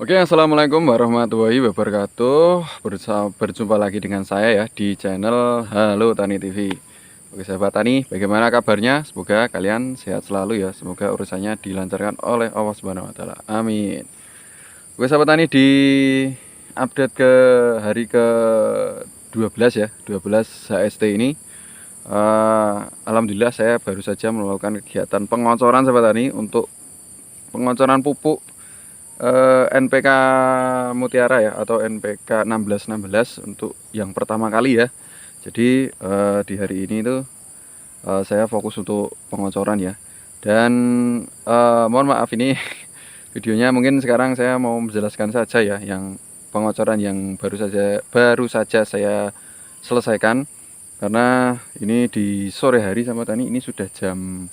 Oke, assalamualaikum warahmatullahi wabarakatuh. Berjumpa lagi dengan saya ya di channel Halo Tani TV. Oke, sahabat tani, bagaimana kabarnya? Semoga kalian sehat selalu ya. Semoga urusannya dilancarkan oleh Allah Subhanahu wa taala. Amin. Oke, sahabat tani, di update ke hari ke 12 ya, 12 HST ini. Alhamdulillah saya baru saja melakukan kegiatan pengocoran sahabat tani untuk pengocoran pupuk NPK Mutiara ya, atau NPK 1616 untuk yang pertama kali ya. Jadi di hari ini tuh saya fokus untuk pengocoran ya. Dan mohon maaf ini videonya mungkin sekarang saya mau menjelaskan saja ya yang pengocoran yang baru saja saya selesaikan, karena ini di sore hari sama tani, ini sudah jam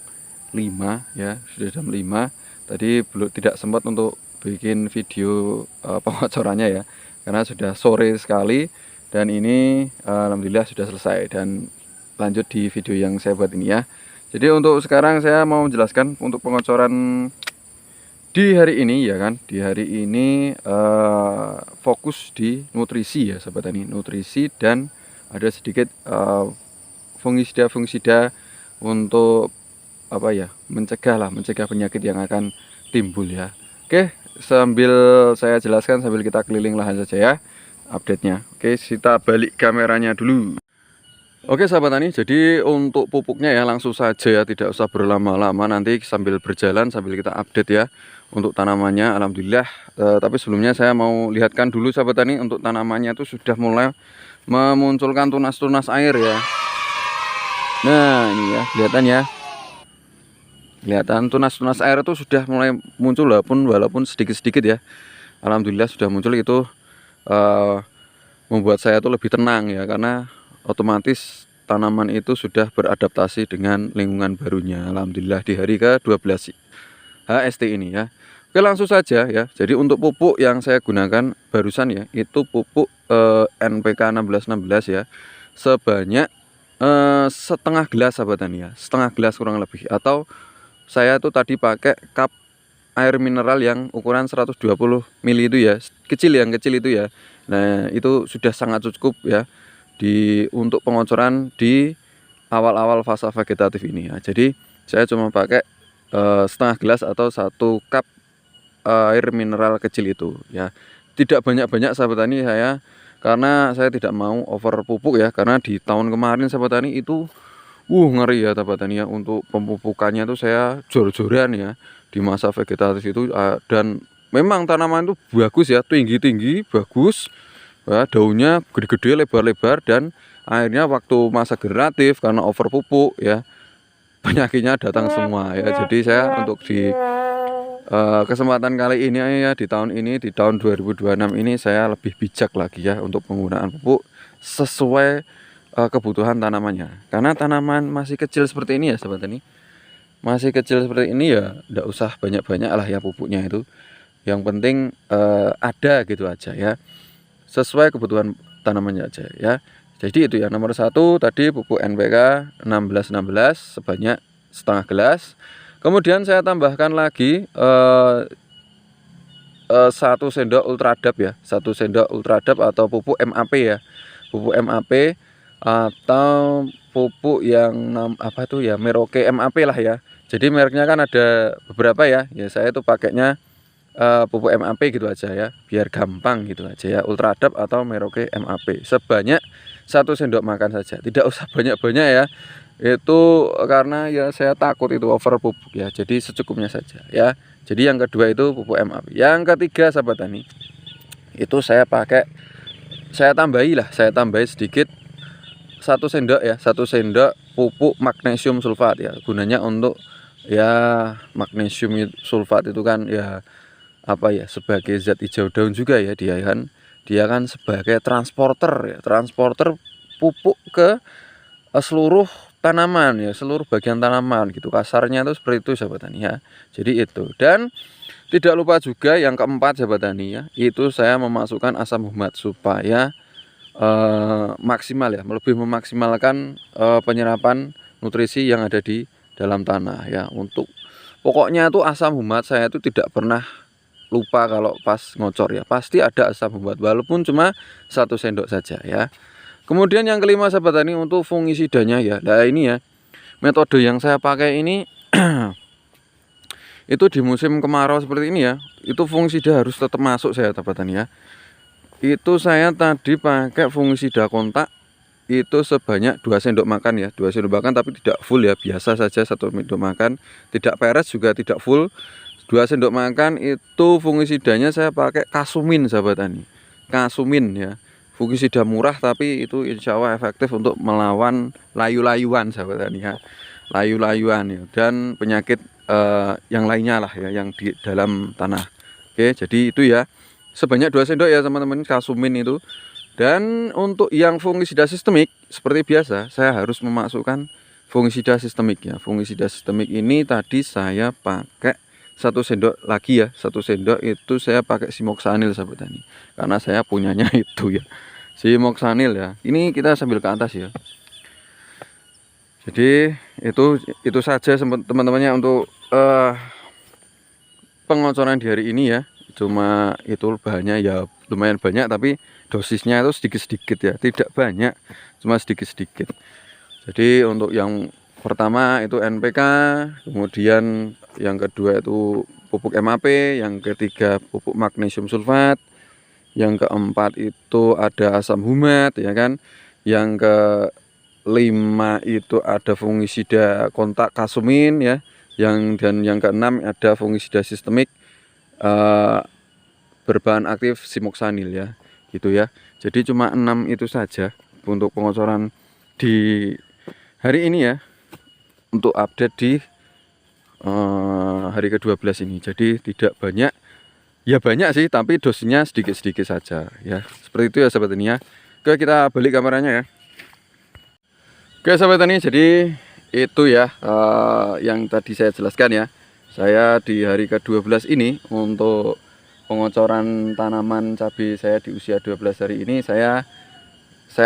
5 ya, sudah jam 5. Tadi belum tidak sempat untuk bikin video pengocorannya ya, karena sudah sore sekali. Dan ini alhamdulillah sudah selesai, dan lanjut di video yang saya buat ini ya. Jadi untuk sekarang saya mau menjelaskan untuk pengocoran di hari ini ya kan. Di hari ini fokus di nutrisi ya sahabat tani, nutrisi, dan ada sedikit fungisida untuk apa ya, mencegah penyakit yang akan timbul ya. Oke, sambil saya jelaskan sambil kita keliling lahan saja ya update-nya. Oke, kita balik kameranya dulu. Oke sahabat tani, jadi untuk pupuknya ya langsung saja ya, tidak usah berlama-lama, nanti sambil berjalan sambil kita update ya untuk tanamannya. Alhamdulillah, tapi sebelumnya saya mau lihatkan dulu sahabat tani, untuk tanamannya itu sudah mulai memunculkan tunas-tunas air ya. Nah ini ya, kelihatan tunas-tunas air itu sudah mulai muncul, walaupun sedikit-sedikit ya. Alhamdulillah sudah muncul, itu membuat saya tuh lebih tenang ya, karena otomatis tanaman itu sudah beradaptasi dengan lingkungan barunya. Alhamdulillah di hari ke-12 HST ini ya. Oke, langsung saja ya. Jadi untuk pupuk yang saya gunakan barusan ya, itu pupuk NPK 1616 ya, sebanyak setengah gelas sahabat tani ya, setengah gelas kurang lebih. Atau saya tuh tadi pakai cup air mineral yang ukuran 120 ml itu ya, yang kecil itu ya. Nah itu sudah sangat cukup ya untuk pengocoran di awal-awal fase vegetatif ini ya. Jadi saya cuma pakai setengah gelas atau 1 cup air mineral kecil itu ya. Tidak banyak-banyak sahabat tani saya, karena saya tidak mau over pupuk ya, karena di tahun kemarin sahabat tani itu ngeri ya sahabat tani ya, untuk pemupukannya tuh saya jor-joran ya di masa vegetatif itu. Dan memang tanaman itu bagus ya, tinggi-tinggi, bagus ya, daunnya gede-gede, lebar-lebar, dan akhirnya waktu masa generatif karena over pupuk ya, penyakitnya datang semua ya. Jadi saya untuk di kesempatan kali ini ya, di tahun 2026 ini, saya lebih bijak lagi ya untuk penggunaan pupuk sesuai kebutuhan tanamannya. Karena tanaman masih kecil seperti ini ya sahabat tani, masih kecil seperti ini ya, tidak usah banyak-banyak lah ya pupuknya itu. Yang penting ada gitu aja ya, sesuai kebutuhan tanamannya aja ya. Jadi itu ya, nomor 1 tadi pupuk NPK 1616 sebanyak setengah gelas. Kemudian saya tambahkan lagi 1 sendok ultradap ya, 1 sendok ultradap atau pupuk MAP ya, pupuk MAP atau pupuk yang apa itu ya, Merauke MAP lah ya. Jadi mereknya kan ada beberapa ya, saya itu pakainya pupuk MAP gitu aja ya, biar gampang gitu aja ya, ultradap atau Merauke MAP sebanyak 1 sendok makan saja, tidak usah banyak-banyak ya. Itu karena ya saya takut itu over pupuk ya, jadi secukupnya saja ya. Jadi yang kedua itu pupuk MAP. Yang ketiga sahabat tani, itu saya tambahi sedikit 1 sendok ya, 1 sendok pupuk magnesium sulfat ya. Gunanya untuk ya, magnesium sulfat itu kan ya apa ya, sebagai zat hijau daun juga ya, dia kan sebagai transporter ya, transporter pupuk ke seluruh tanaman ya, seluruh bagian tanaman gitu, kasarnya itu seperti itu sahabat tani ya. Jadi itu, dan tidak lupa juga yang keempat sahabat tani ya, itu saya memasukkan asam humat supaya maksimal ya, lebih memaksimalkan penyerapan nutrisi yang ada di dalam tanah ya. Untuk pokoknya itu asam humat saya itu tidak pernah lupa kalau pas ngocor ya, pasti ada asam humbat walaupun cuma 1 sendok saja ya. Kemudian yang kelima sahabat tani untuk fungisidanya ya. Nah ini ya, metode yang saya pakai ini itu di musim kemarau seperti ini ya, itu fungisida harus tetap masuk saya sahabat tani ya. Itu saya tadi pakai fungisida kontak itu sebanyak 2 sendok makan ya, 2 sendok makan tapi tidak full ya, biasa saja 1 sendok makan, tidak peres juga tidak full. 2 sendok makan itu fungisidanya saya pakai Kasumin sahabat tani. Kasumin ya. Fungisida murah tapi itu insya Allah efektif untuk melawan layu-layuan sahabat tani ya. Layu-layuan ya dan penyakit yang lainnya lah ya yang di dalam tanah. Oke, jadi itu ya. Sebanyak 2 sendok ya teman-teman Kasumin itu. Dan untuk yang fungisida sistemik seperti biasa saya harus memasukkan fungisida sistemik ya. Fungisida sistemik ini tadi saya pakai 1 sendok lagi ya. 1 sendok itu saya pakai Simoksanil sahabat tani. Karena saya punyanya itu ya. Simoksanil ya. Ini kita sambil ke atas ya. Jadi itu saja teman-temannya untuk pengocoran di hari ini ya. Cuma itu bahannya ya lumayan banyak tapi dosisnya itu sedikit-sedikit ya, tidak banyak, cuma sedikit-sedikit. Jadi untuk yang pertama itu NPK, kemudian yang kedua itu pupuk MAP, yang ketiga pupuk magnesium sulfat, yang keempat itu ada asam humat ya kan, yang kelima itu ada fungisida kontak Kasumin ya, dan yang keenam ada fungisida sistemik berbahan aktif Simoksanil ya. Gitu ya. Jadi cuma 6 itu saja untuk pengocoran di hari ini ya, untuk update di hari ke-12 ini. Jadi tidak banyak, ya banyak sih tapi dosisnya sedikit-sedikit saja ya. Seperti itu ya sahabat tani ya. Oke, kita balik kameranya ya. Oke sahabat tani, jadi itu ya yang tadi saya jelaskan ya. Saya di hari ke-12 ini untuk pengocoran tanaman cabai saya di usia 12 hari ini saya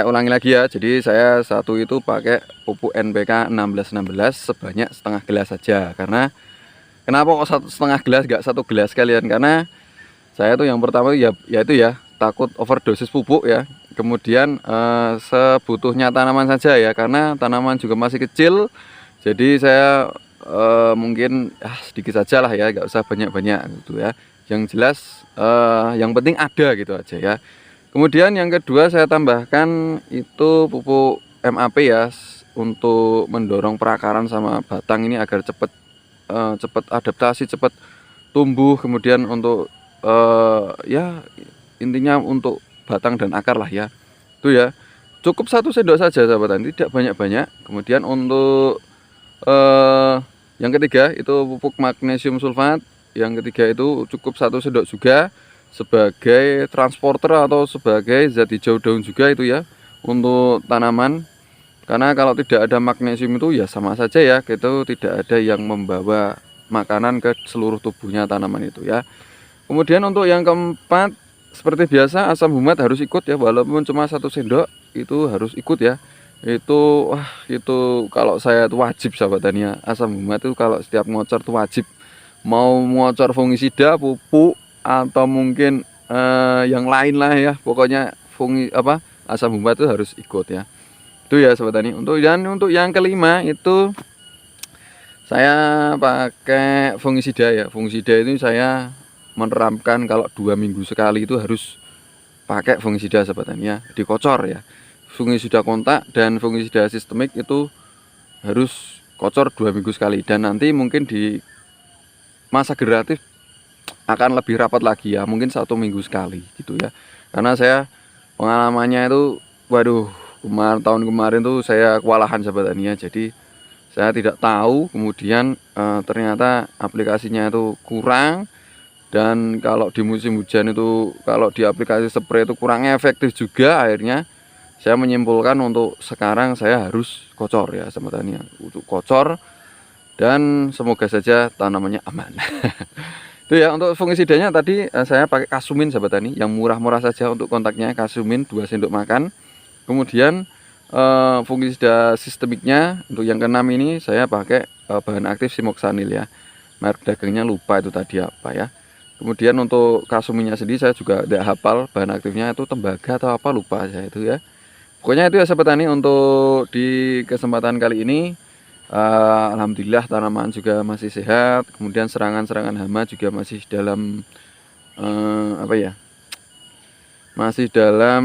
ulangi lagi ya. Jadi saya satu itu pakai pupuk NPK 1616 sebanyak setengah gelas saja. Karena kenapa kok setengah gelas gak 1 gelas kalian? Karena saya tuh yang pertama ya itu ya takut overdosis pupuk ya. Kemudian sebutuhnya tanaman saja ya, karena tanaman juga masih kecil. Jadi saya mungkin sedikit saja lah ya, gak usah banyak-banyak gitu ya. Yang jelas yang penting ada gitu aja ya. Kemudian yang kedua saya tambahkan itu pupuk MAP ya, untuk mendorong perakaran sama batang ini agar cepat adaptasi, cepat tumbuh. Kemudian untuk ya intinya untuk batang dan akar lah ya. Itu ya. Cukup 1 sendok saja sahabat, tidak banyak-banyak. Kemudian untuk yang ketiga itu pupuk magnesium sulfat. Yang ketiga itu cukup 1 sendok juga sebagai transporter atau sebagai zat hijau daun juga itu ya untuk tanaman. Karena kalau tidak ada magnesium itu ya sama saja ya, itu tidak ada yang membawa makanan ke seluruh tubuhnya tanaman itu ya. Kemudian untuk yang keempat seperti biasa asam humat harus ikut ya, walaupun cuma 1 sendok itu harus ikut ya. Itu itu kalau saya itu wajib sahabat tani ya, asam humat itu kalau setiap ngocor itu wajib. Mau ngocor fungisida, pupuk atau mungkin yang lain lah ya, pokoknya asam humat itu harus ikut ya. Itu ya sahabat tani. Untuk yang kelima itu saya pakai fungisida ya. Fungisida itu saya menerapkan kalau 2 minggu sekali itu harus pakai fungisida sahabat tani ya, dikocor ya. Fungisida kontak dan fungisida sistemik itu harus kocor 2 minggu sekali, dan nanti mungkin di masa generatif akan lebih rapat lagi ya, mungkin 1 minggu sekali gitu ya. Karena saya pengalamannya itu waduh, tahun kemarin tuh saya kewalahan sahabat tani ya. Jadi saya tidak tahu, kemudian ternyata aplikasinya itu kurang, dan kalau di musim hujan itu kalau di aplikasi spray itu kurang efektif juga. Akhirnya saya menyimpulkan untuk sekarang saya harus kocor ya sahabat tani ya, untuk kocor. Dan semoga saja tanamannya aman. Itu ya untuk fungisidanya tadi saya pakai Kasumin sahabat tani, yang murah-murah saja untuk kontaknya, Kasumin 2 sendok makan. Kemudian fungisida sistemiknya untuk yang keenam ini saya pakai bahan aktif Simoksanil ya. Merek dagangnya lupa itu tadi apa ya. Kemudian untuk Kasuminya sendiri saya juga tidak hafal bahan aktifnya itu tembaga atau apa, lupa saya itu ya. Pokoknya itu ya sahabat tani, untuk di kesempatan kali ini alhamdulillah tanaman juga masih sehat, kemudian serangan-serangan hama juga masih dalam apa ya, masih dalam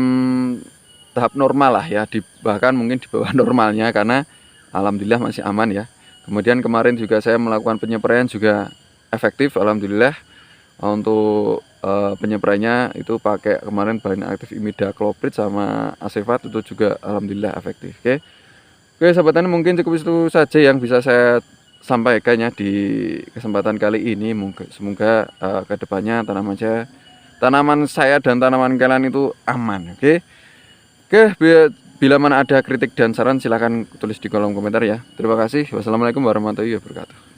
tahap normal lah ya, bahkan mungkin di bawah normalnya, karena alhamdulillah masih aman ya. Kemudian kemarin juga saya melakukan penyempraian juga efektif alhamdulillah. Untuk penyempraiannya itu pakai kemarin bahan aktif imidacloprid sama asefat, itu juga alhamdulillah efektif. Oke sahabat tani, mungkin cukup itu saja yang bisa saya sampaikan ya di kesempatan kali ini. Semoga kedepannya tanaman saya dan tanaman kalian itu aman. Oke, bila mana ada kritik dan saran silahkan tulis di kolom komentar ya. Terima kasih. Wassalamualaikum warahmatullahi wabarakatuh.